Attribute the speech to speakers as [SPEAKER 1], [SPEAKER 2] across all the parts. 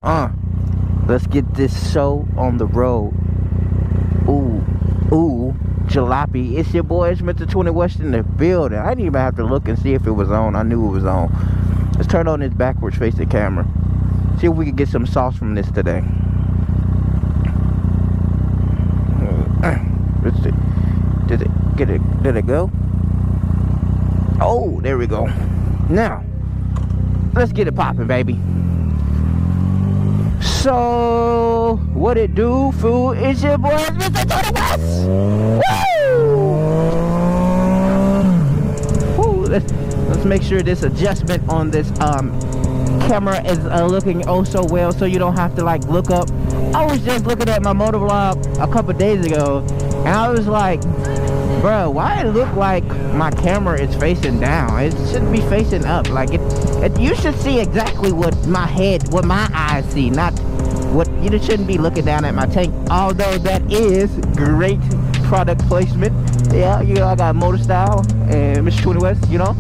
[SPEAKER 1] Let's get this show on the road. Ooh, jalopy. It's your boy, it's Mr. 20 West in the building. I didn't even have to look and see if it was on. I knew it was on. Let's turn on this backwards facing camera. See if we can get some sauce from this today. Let's see. Did it go? Oh, there we go. Now, let's get it popping, baby. So, what it do, fool? It's your boy, Mr. 20 West. Woo! Woo! Let's make sure this adjustment on this camera is looking oh so well, so you don't have to like look up. I was just looking at my motovlog a couple days ago, and I was like, bro, why it look like my camera is facing down? It shouldn't be facing up. Like you should see exactly what my eyes see, not what. You shouldn't be looking down at my tank. Although that is great product placement. Yeah, you know, I got Motor Style and Mr. 20 West, you know.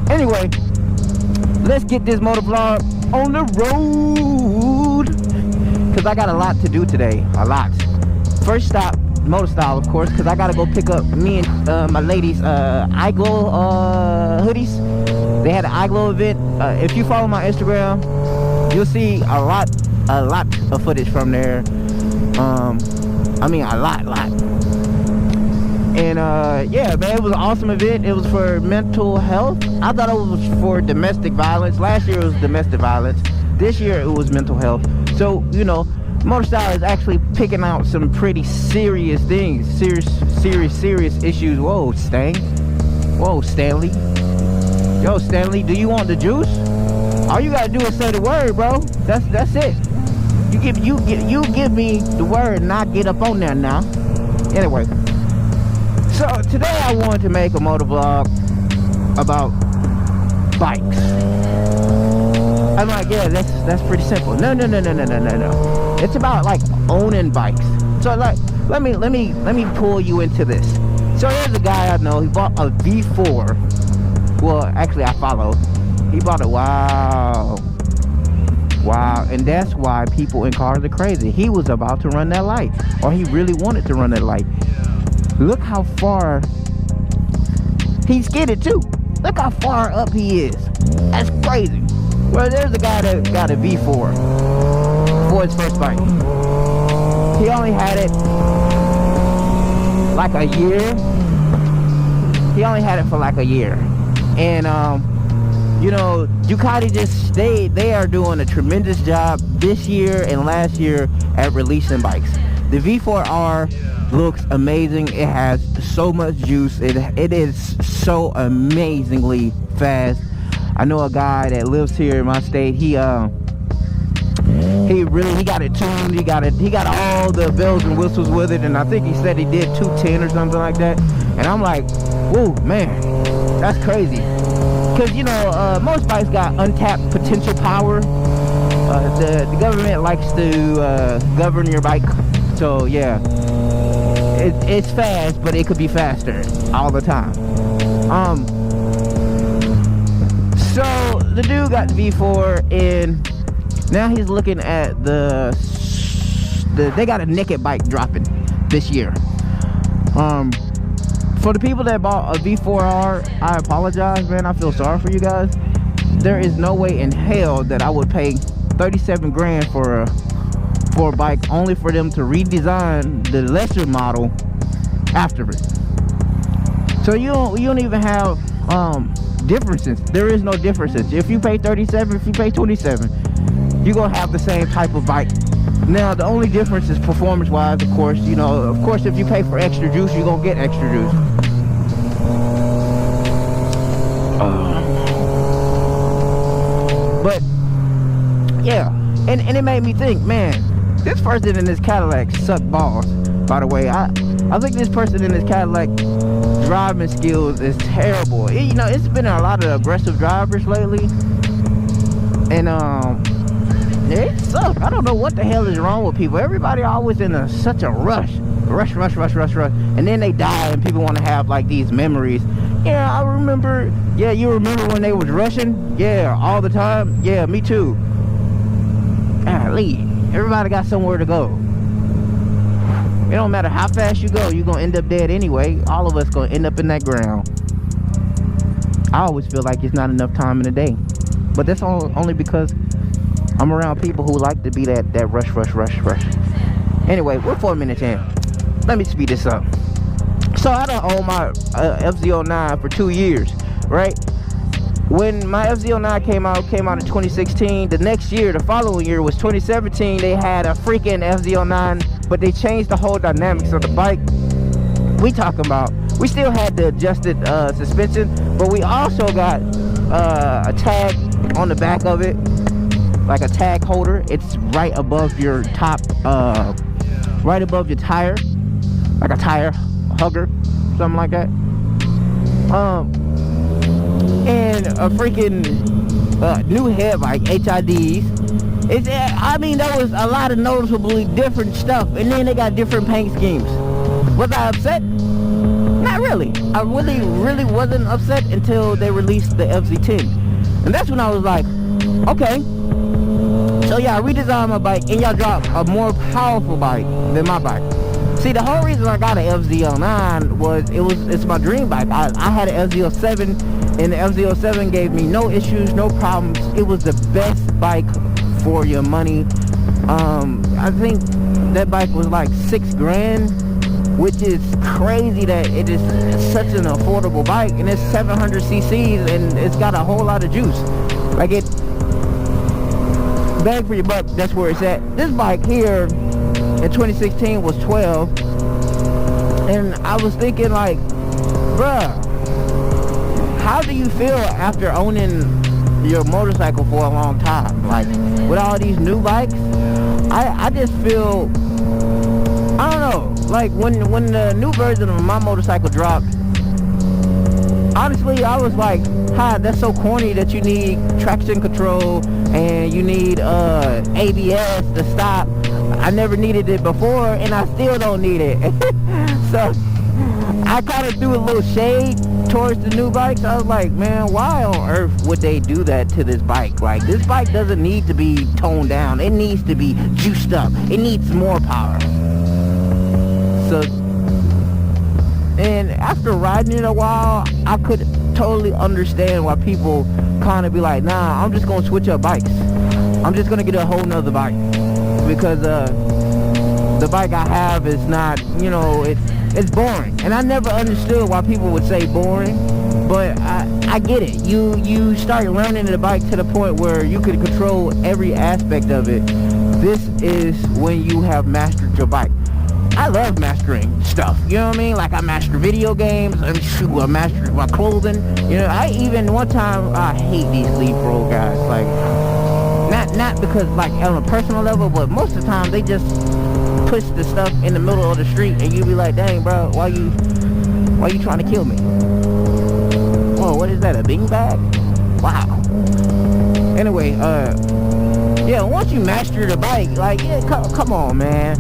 [SPEAKER 1] Anyway, let's get this motovlog on the road, because I got a lot to do today. A lot. First stop, Motor Style, of course, because I gotta go pick up me and my ladies iGlow hoodies. They had an iGlow event. If you follow my Instagram, you'll see a lot of footage from there. I mean a lot. And yeah, man, it was an awesome event. It was for mental health. I thought it was for domestic violence. Last year it was domestic violence. This year it was mental health. So, you know, Motor Style is actually picking out some pretty serious things. Serious issues. Whoa, Stang. Whoa, Stanley. Yo, Stanley, do you want the juice? All you gotta do is say the word, bro. That's it. You give me the word and I get up on there now. Anyway. So today I wanted to make a motovlog about bikes. I'm like, yeah, that's pretty simple. No. It's about like owning bikes. So like, let me pull you into this. So there's a guy I know. He bought a V4. Well, actually, I follow. He bought it. Wow, and that's why people in cars are crazy. He was about to run that light, or he really wanted to run that light. Look how far he's skidded too. Look how far up he is. That's crazy. Well, there's a guy that got a V4 for his first bike. He only had it like a year. He only had it for like a year. And you know, Ducati they are doing a tremendous job this year and last year at releasing bikes. The V4R looks amazing. It has so much juice. It is so amazingly fast. I know a guy that lives here in my state. He got it tuned. He got all the bells and whistles with it, and I think he said he did 210 or something like that. And I'm like, whoa, man, that's crazy. Because, you know, most bikes got untapped potential power. The government likes to govern your bike. So, yeah, it's fast, but it could be faster all the time. So, the dude got the V4, and now he's looking at they got a naked bike dropping this year. For the people that bought a V4R, I apologize, man. I feel sorry for you guys. There is no way in hell that I would pay 37 grand for a bike only for them to redesign the lesser model after it. So you don't even have differences. There is no differences. If you pay 37, if you pay 27, you're gonna have the same type of bike. Now the only difference is performance wise, of course. You know, of course, if you pay for extra juice, you're gonna get extra juice. But yeah, and it made me think, man, this person in this Cadillac sucked balls. By the way, I think this person in this Cadillac driving skills is terrible. You know, it's been a lot of aggressive drivers lately, and it sucks. I don't know what the hell is wrong with people. Everybody always in such a rush, and then they die, and people want to have like these memories. Yeah, I remember. Yeah, you remember when they was rushing? Yeah, all the time. Yeah, me too. God, golly, everybody got somewhere to go. It don't matter how fast you go, you're gonna end up dead anyway. All of us gonna end up in that ground. I always feel like it's not enough time in the day, but that's only because I'm around people who like to be that rush. Anyway, we're 4 minutes in. Let me speed this up. So I done own my FZ09 for 2 years, right? When my FZ09 came out in 2016. The next year, the following year was 2017. They had a freaking FZ09, but they changed the whole dynamics of the bike. We still had the adjusted suspension, but we also got a tag on the back of it, like a tag holder. It's right above your top, right above your tire, like a tire hugger, something like that. And a freaking new head bike, HIDs. I mean, there was a lot of noticeably different stuff, and then they got different paint schemes. Was I upset? Not really. I really wasn't upset until they released the FZ10, and that's when I was like, okay. So yeah, I redesigned my bike, and y'all dropped a more powerful bike than my bike. See, the whole reason I got an FZ09 was it's my dream bike. I had an FZ07, and the FZ07 gave me no issues, no problems. It was the best bike for your money. I think that bike was like $6,000, which is crazy that it is such an affordable bike, and it's 700 cc's, and it's got a whole lot of juice. Like, it bang for your buck, that's where it's at. This bike here in 2016 was 12, and I was thinking like, bruh, how do you feel after owning your motorcycle for a long time? Like, with all these new bikes, I just feel, I don't know, like when the new version of my motorcycle dropped, honestly, I was like, hi, that's so corny that you need traction control and you need ABS to stop. I never needed it before, and I still don't need it. So I kind of threw a little shade towards the new bikes. I was like, man, why on earth would they do that to this bike? Like, this bike doesn't need to be toned down. It needs to be juiced up. It needs more power. So, and after riding it a while, I could totally understand why people kind of be like, nah, I'm just gonna switch up bikes. I'm just gonna get a whole nother bike, because the bike I have is not, you know, it's boring. And I never understood why people would say boring, but I get it. You start learning the bike to the point where you can control every aspect of it. This is when you have mastered your bike. I love mastering stuff, you know what I mean? Like, I master video games, I master my clothing, you know. I even, one time, I hate these Leaf Pro guys, like, not because, like, on a personal level, but most of the time, they just push the stuff in the middle of the street, and you be like, dang, bro, why you trying to kill me? Whoa, what is that, a bing bag? Wow. Anyway, yeah, once you master the bike, like, yeah, come on, man.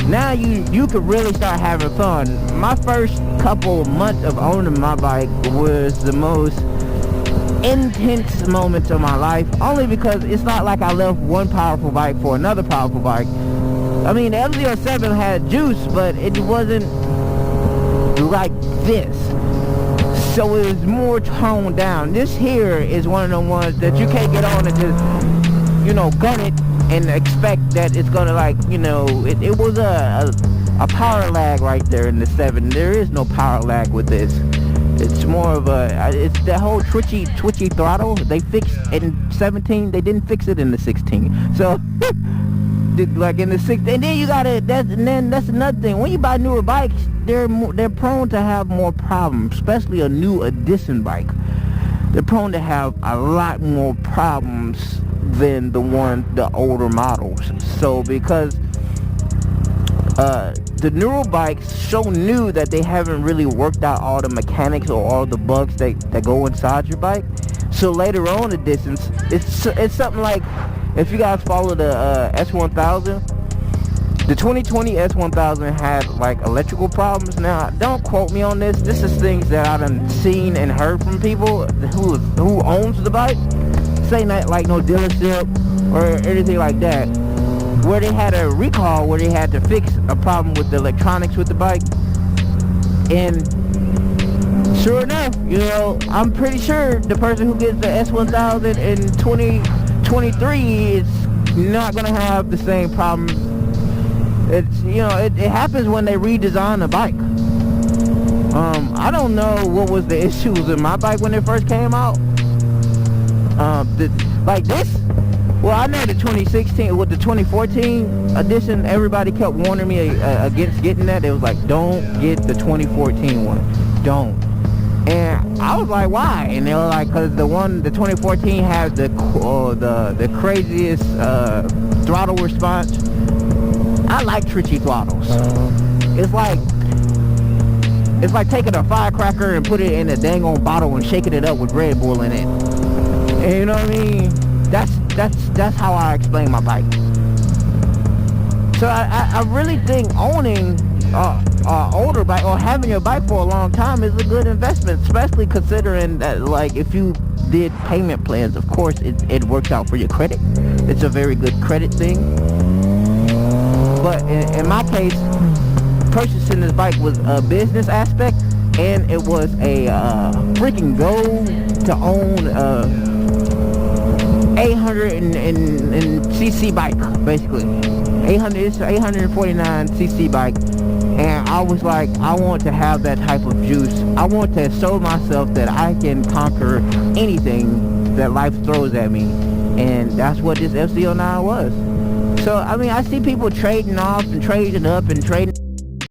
[SPEAKER 1] Now you could really start having fun. My first couple months of owning my bike was the most intense moments of my life, only because it's not like I left one powerful bike for another powerful bike. I mean, the FZ07 had juice, but it wasn't like this. So it was more toned down. This here is one of the ones that you can't get on and just, you know, gun it and expect that it's gonna, like, you know, it was a power lag right there in the 7. There is no power lag with this. It's more of it's the whole twitchy throttle they fixed in 17. They didn't fix it in the 16. So like in the 16, and then you gotta, that's another thing. When you buy newer bikes, they're prone to have more problems, especially a new edition bike. They're prone to have a lot more problems than the older models. So because the newer bikes so new that they haven't really worked out all the mechanics or all the bugs that go inside your bike. So later on editions, it's something like, if you guys follow the S1000, the 2020 S1000 had like electrical problems. Now, don't quote me on this. This is things that I done seen and heard from people who owns the bike. Say not like no dealership or anything like that. where they had a recall where they had to fix a problem with the electronics with the bike. And sure enough, you know, I'm pretty sure the person who gets the S1000 in 2023 is not gonna have the same problems. It's, you know, it happens when they redesign a bike. I don't know what was the issues in my bike when it first came out. Like this, well, I know the 2016 with the 2014 edition, everybody kept warning me against getting that. They was like, don't get the 2014 one, don't. And I was like, why? And they were like, because the 2014 had the craziest throttle response. I like twitchy throttles. It's like taking a firecracker and put it in a dang on bottle and shaking it up with Red Bull in it. And you know what I mean? That's how I explain my bike. So I really think owning older bike or having your bike for a long time is a good investment, especially considering that, like, if you did payment plans, of course it works out for your credit. It's a very good credit thing. But in my case, purchasing this bike was a business aspect, and it was a freaking goal to own a 800cc bike, basically. 849cc bike. And I was like, I want to have that type of juice. I want to show myself that I can conquer anything that life throws at me. And that's what this FC09 was. So, I mean, I see people trading off and trading up and trading